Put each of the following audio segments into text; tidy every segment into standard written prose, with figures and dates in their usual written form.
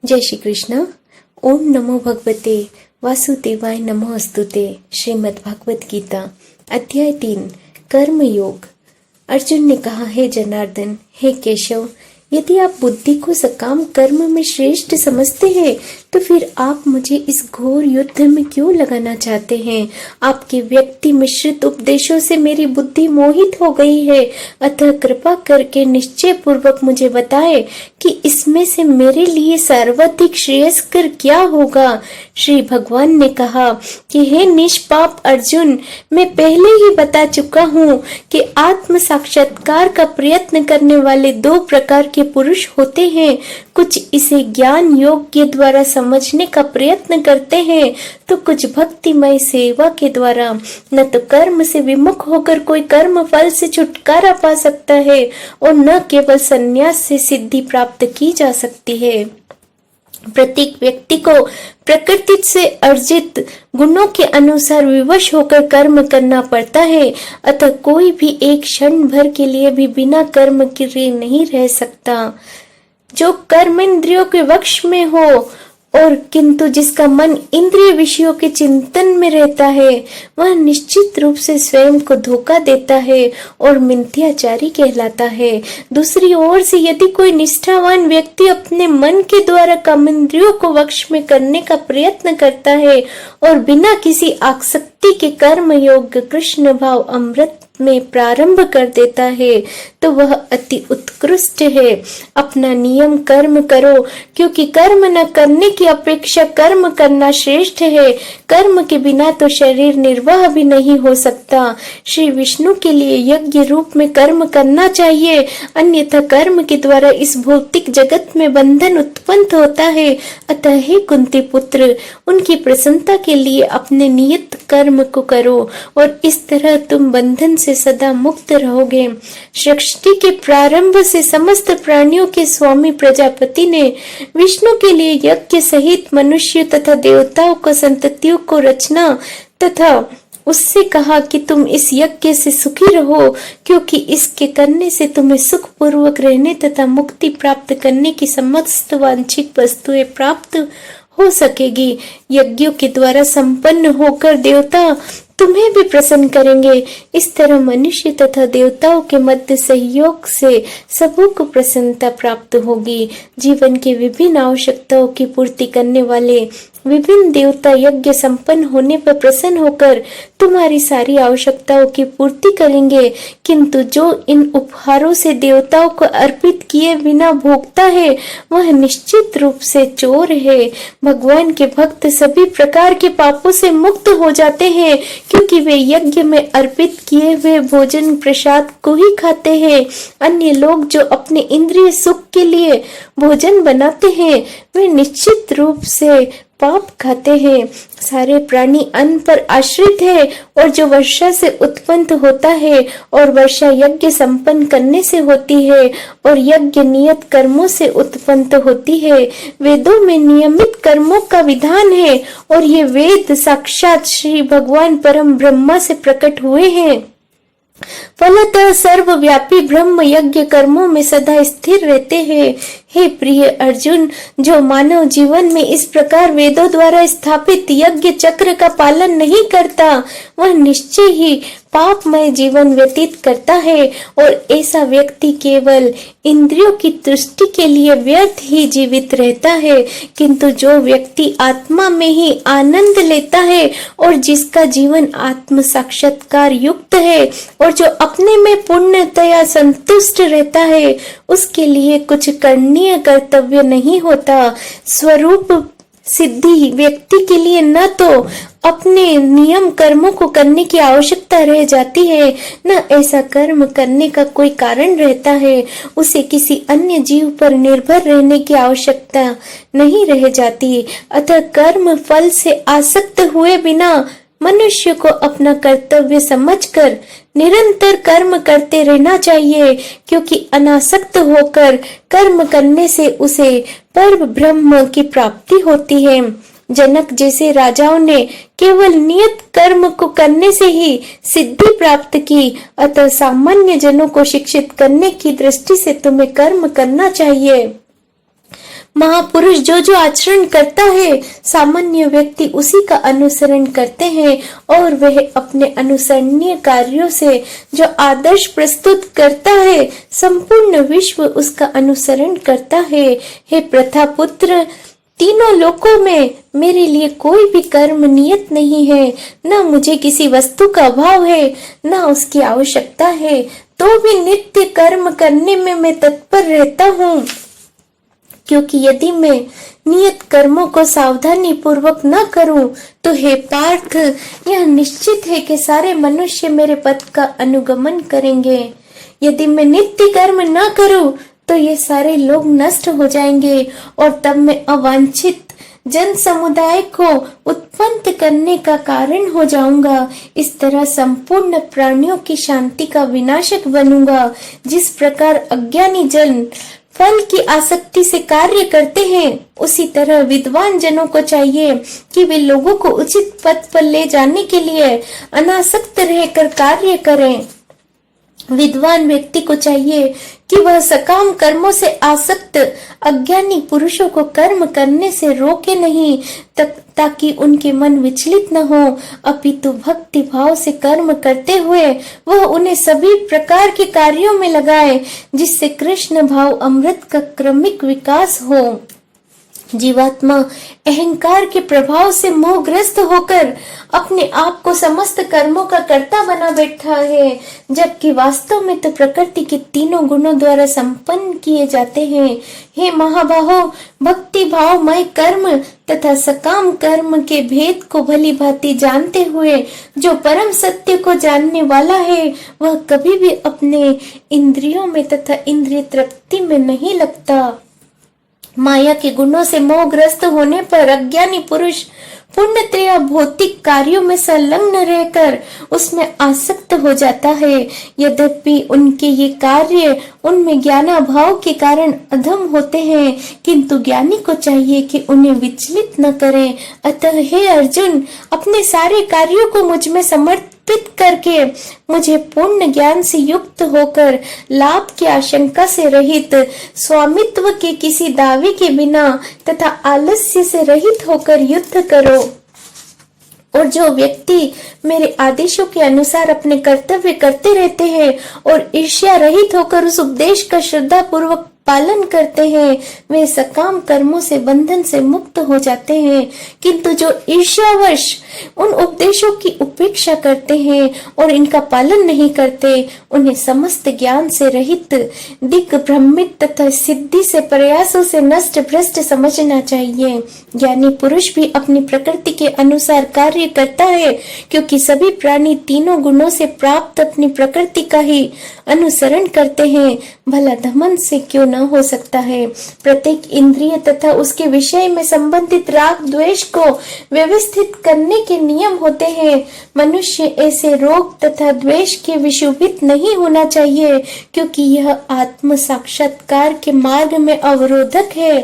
जय श्री कृष्ण। ओम नमो भगवते वासुदेवाय नमोस्तुते। श्रीमद् भागवत गीता अध्याय 3 कर्म योग। अर्जुन ने कहा, हे जनार्दन, हे केशव, यदि आप बुद्धि को सकाम कर्म में श्रेष्ठ समझते हैं तो फिर आप मुझे इस घोर युद्ध में क्यों लगाना चाहते हैं? आपके व्यक्ति मिश्रित उपदेशों से मेरी बुद्धि मोहित हो गई है, अतः कृपा करके निश्चय पूर्वक मुझे बताए कि इसमें से मेरे लिए सर्वाधिक श्रेयस्कर क्या होगा। श्री भगवान ने कहा कि हे निष्पाप अर्जुन, मैं पहले ही बता चुका हूँ कि आत्म साक्षात्कार का प्रयत्न करने वाले दो प्रकार के पुरुष होते हैं। कुछ इसे ज्ञान योग के द्वारा समझने का प्रयत्न करते हैं तो कुछ भक्तिमय सेवा के द्वारा। न तो कर्म से विमुख होकर कोई कर्म फल से छुटकारा पा सकता है और न केवल संन्यास से सिद्धि प्राप्त की जा सकती है। प्रत्येक व्यक्ति को प्रकृति से अर्जित गुणों के अनुसार विवश होकर कर्म करना पड़ता है, अतः कोई भी एक क्षण भर के लिए भी बिना कर्म किए नहीं रह सकता। जो कर्म इंद्रियों के वश में हो और किंतु जिसका मन इंद्रिय विषयों के चिंतन में रहता है, वह निश्चित रूप से स्वयं को धोखा देता है और मिथ्याचारी कहलाता है। दूसरी ओर से यदि कोई निष्ठावान व्यक्ति अपने मन के द्वारा कर्म इंद्रियों को वश में करने का प्रयत्न करता है और बिना किसी आसक्ति के कर्म योग कृष्ण भाव अमृत में प्रारंभ कर देता है तो वह अति उत्कृष्ट है। अपना नियम कर्म करो, क्योंकि कर्म न करने की अपेक्षा कर्म करना श्रेष्ठ है। कर्म के बिना तो शरीर निर्वाह भी नहीं हो सकता। श्री विष्णु के लिए यज्ञ रूप में कर्म करना चाहिए, अन्यथा कर्म के द्वारा इस भौतिक जगत में बंधन उत्पन्न होता है। अतः हे कुंती पुत्र, उनकी प्रसन्नता के लिए अपने नियत कर्म को करो और इस तरह तुम बंधन से सदा मुक्त रहोगे। सृष्टि के प्रारंभ से समस्त प्राणियों के स्वामी प्रजापति ने विष्णु के लिए यज्ञ सहित मनुष्य तथा देवताओं को संततियों को रचना तथा उससे कहा कि तुम इस यज्ञ से सुखी रहो, क्योंकि इसके करने से तुम्हें सुख पूर्वक रहने तथा मुक्ति प्राप्त करने की समस्त वांछित वस्तुएं प्राप्त हो सकेगी। यज्ञों के द्वारा संपन्न होकर देवता तुम्हें भी प्रसन्न करेंगे। इस तरह मनुष्य तथा देवताओं के मध्य सहयोग से सबों को प्रसन्नता प्राप्त होगी। जीवन की विभिन्न आवश्यकताओं की पूर्ति करने वाले विभिन्न देवता यज्ञ संपन्न होने पर प्रसन्न होकर तुम्हारी सारी आवश्यकताओं की पूर्ति करेंगे, किंतु जो इन उपहारों से देवताओं को अर्पित किए बिना भोगता है वह निश्चित रूप से चोर है। भगवान के भक्त सभी प्रकार के पापों से मुक्त हो जाते हैं, क्योंकि वे यज्ञ में अर्पित किए हुए भोजन प्रसाद को ही खाते हैं। अन्य लोग जो अपने इंद्रिय सुख के लिए भोजन बनाते हैं वे निश्चित रूप से पाप खाते हैं। सारे प्राणी अन्न पर आश्रित है और जो वर्षा से उत्पन्न होता है और वर्षा यज्ञ संपन्न करने से होती है और यज्ञ नियत कर्मों से उत्पन्न होती है। वेदों में नियमित कर्मों का विधान है और ये वेद साक्षात श्री भगवान परम ब्रह्मा से प्रकट हुए हैं। फलतः सर्वव्यापी ब्रह्म यज्ञ कर्मों में सदा स्थिर रहते हैं। हे प्रिय अर्जुन, जो मानव जीवन में इस प्रकार वेदों द्वारा स्थापित यज्ञ चक्र का पालन नहीं करता वह निश्चय ही पापमय जीवन व्यतीत करता है और ऐसा व्यक्ति केवल इंद्रियों की तुष्टि के लिए व्यर्थ ही जीवित रहता है। किंतु जो व्यक्ति आत्मा में ही आनंद लेता है और जिसका जीवन आत्म साक्षात्कार युक्त है और जो अपने में पूर्णतया संतुष्ट रहता है, उसके लिए कुछ करनीय कर्तव्य नहीं होता। स्वरूप सिद्धि व्यक्ति के लिए न तो अपने नियम कर्मों को करने की आवश्यकता रह जाती है, न ऐसा कर्म करने का कोई कारण रहता है। उसे किसी अन्य जीव पर निर्भर रहने की आवश्यकता नहीं रह जाती। अतः कर्म फल से आसक्त हुए बिना मनुष्य को अपना कर्तव्य समझकर निरंतर कर्म करते रहना चाहिए, क्योंकि अनासक्त होकर कर्म करने से उसे पर ब्रह्म की प्राप्ति होती है। जनक जैसे राजाओं ने केवल नियत कर्म को करने से ही सिद्धि प्राप्त की, अतः सामान्य जनों को शिक्षित करने की दृष्टि से तुम्हें कर्म करना चाहिए। महापुरुष जो जो आचरण करता है सामान्य व्यक्ति उसी का अनुसरण करते हैं और वह अपने अनुसरणीय कार्यों से जो आदर्श प्रस्तुत करता है संपूर्ण विश्व उसका अनुसरण करता है। हे प्रथा पुत्र, तीनों लोकों में मेरे लिए कोई भी कर्म नियत नहीं है, न मुझे किसी वस्तु का अभाव है न उसकी आवश्यकता है, तो भी नित्य कर्म करने में मैं तत्पर रहता हूँ। क्योंकि यदि मैं नियत कर्मों को सावधानी पूर्वक न करूं तो हे पार्थ, यह निश्चित है कि सारे मनुष्य मेरे पथ का अनुगमन करेंगे। यदि मैं नित्य कर्म न करूं तो ये सारे लोग नष्ट हो जाएंगे और तब मैं अवांछित जन समुदाय को उत्पन्न करने का कारण हो जाऊंगा। इस तरह संपूर्ण प्राणियों की शांति का विनाशक बनूंगा। जिस प्रकार अज्ञानी जन फल की आसक्ति से कार्य करते हैं उसी तरह विद्वान जनों को चाहिए कि वे लोगों को उचित पथ पर ले जाने के लिए अनासक्त रहकर कार्य करें। विद्वान व्यक्ति को चाहिए कि वह सकाम कर्मों से आसक्त अज्ञानी पुरुषों को कर्म करने से रोके नहीं, ताकि उनके मन विचलित न हो, अपितु भक्ति भाव से कर्म करते हुए वह उन्हें सभी प्रकार के कार्यों में लगाए, जिससे कृष्ण भाव अमृत का क्रमिक विकास हो। जीवात्मा अहंकार के प्रभाव से मोहग्रस्त होकर अपने आप को समस्त कर्मों का कर्ता बना बैठा है, जबकि वास्तव में तो प्रकृति के तीनों गुणों द्वारा संपन्न किए जाते हैं। हे महाबाहो, भक्ति भावमय कर्म तथा सकाम कर्म के भेद को भली भांति जानते हुए जो परम सत्य को जानने वाला है वह कभी भी अपने इंद्रियों में तथा इंद्रिय तृप्ति में नहीं लगता। माया के गुणों से मोहग्रस्त होने पर अज्ञानी पुरुष पूर्णतया भौतिक कार्यों में संलग्न रहकर उसमें आसक्त हो जाता है। यद्यपि उनके ये कार्य उनमें ज्ञानाभाव के कारण अधम होते हैं, किंतु ज्ञानी को चाहिए कि उन्हें विचलित न करें। अतः हे अर्जुन, अपने सारे कार्यों को मुझ में समर्पित करके मुझे पूर्ण ज्ञान से युक्त होकर लाभ की आशंका से रहित, स्वामित्व के किसी दावे के बिना तथा आलस्य से रहित होकर युद्ध करो। और जो व्यक्ति मेरे आदेशों के अनुसार अपने कर्तव्य करते रहते हैं और ईर्ष्या रहित होकर उस उपदेश का श्रद्धा पूर्वक पालन करते हैं, वे सकाम कर्मों से बंधन से मुक्त हो जाते हैं। किंतु जो ईर्ष्यावश उन उपदेशों की उपेक्षा करते हैं और इनका पालन नहीं करते, उन्हें समस्त ज्ञान से रहित, दिग्भ्रमित तथा सिद्धि से प्रयासों से नष्ट भ्रष्ट समझना चाहिए। ज्ञानी पुरुष भी अपनी प्रकृति के अनुसार कार्य करता है, क्योंकि सभी प्राणी तीनों गुणों से प्राप्त अपनी प्रकृति का ही अनुसरण करते हैं। भला धमन से क्यों न हो सकता है। प्रत्येक इंद्रिय तथा उसके विषय में संबंधित राग द्वेष को व्यवस्थित करने के नियम होते हैं। मनुष्य ऐसे रोग तथा द्वेष के विशुभित नहीं होना चाहिए, क्योंकि यह आत्म साक्षात्कार के मार्ग में अवरोधक है।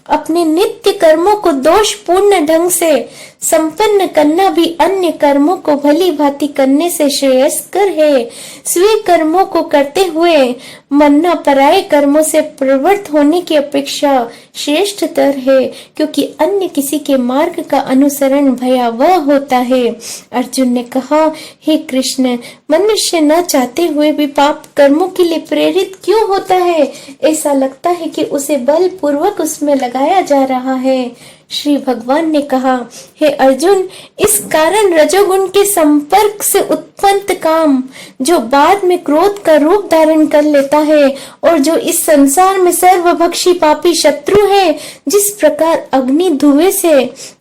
अपने नित्य कर्मों को दोषपूर्ण ढंग से संपन्न करना भी अन्य कर्मों को भली भांति करने से श्रेयस्कर है। स्वीय कर्मों को करते हुए मरना पराये कर्मों से प्रवृत्त होने की अपेक्षा श्रेष्ठतर है, क्योंकि अन्य किसी के मार्ग का अनुसरण भयावह होता है। अर्जुन ने कहा, हे कृष्ण, मनुष्य न चाहते हुए भी पाप कर्मों के लिए प्रेरित क्यों होता है? ऐसा लगता है कि उसे बलपूर्वक उसमें लगाया जा रहा है। श्री भगवान ने कहा, हे अर्जुन, इस कारण रजोगुण के संपर्क से उत्पन्न काम, जो बाद में क्रोध का रूप धारण कर लेता है और जो इस संसार में सर्वभक्षी पापी शत्रु है, जिस प्रकार अग्नि धुएं से,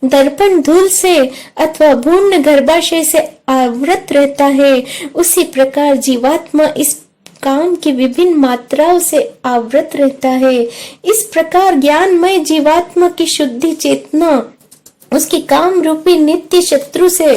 दर्पण धूल से अथवा भूर्ण गर्भाशय से आवृत रहता है, उसी प्रकार जीवात्मा इस काम की विभिन्न मात्राओं से आवृत रहता है। इस प्रकार ज्ञानमय जीवात्मा की शुद्धि चेतना उसकी काम रूपी नित्य शत्रु से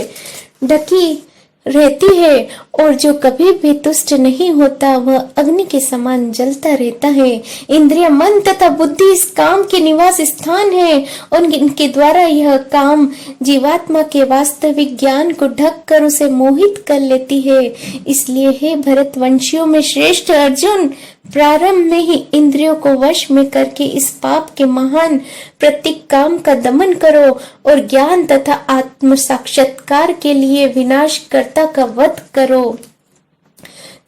ढकी रहती है, और जो कभी भी तुष्ट नहीं होता वह अग्नि के समान जलता रहता है। इंद्रिय, मन तथा बुद्धि इस काम के निवास स्थान है, और इनके द्वारा यह काम जीवात्मा के वास्तविक ज्ञान को ढक कर उसे मोहित कर लेती है। इसलिए हे भरतवंशियों में श्रेष्ठ अर्जुन, प्रारंभ में ही इंद्रियों को वश में करके इस पाप के महान प्रतीक काम का दमन करो और ज्ञान तथा आत्म साक्षात्कार के लिए विनाशकर्ता का वध करो।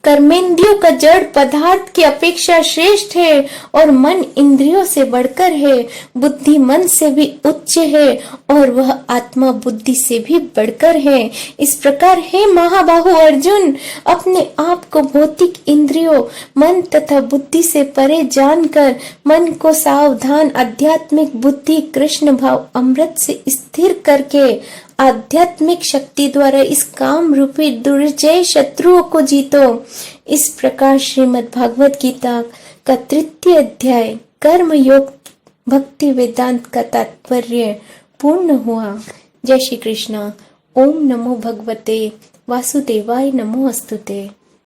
कर्मेंद्रियों का जड़ पदार्थ की अपेक्षा श्रेष्ठ है और मन इंद्रियों से बढ़कर है। बुद्धि मन से भी उच्च है और वह आत्मा बुद्धि से भी बढ़कर है। इस प्रकार हे महाबाहु अर्जुन, अपने आप को भौतिक इंद्रियों, मन तथा बुद्धि से परे जानकर मन को सावधान आध्यात्मिक बुद्धि कृष्ण भाव अमृत से स्थिर करके आध्यात्मिक शक्ति द्वारा इस काम रूपी दुर्जय शत्रुओं को जीतो। इस प्रकार श्रीमद् भागवत गीता का 3 अध्याय कर्म योग भक्ति वेदांत का तात्पर्य पूर्ण हुआ। जय श्री कृष्ण। ओम नमो भगवते वासुदेवाय नमो अस्तुते।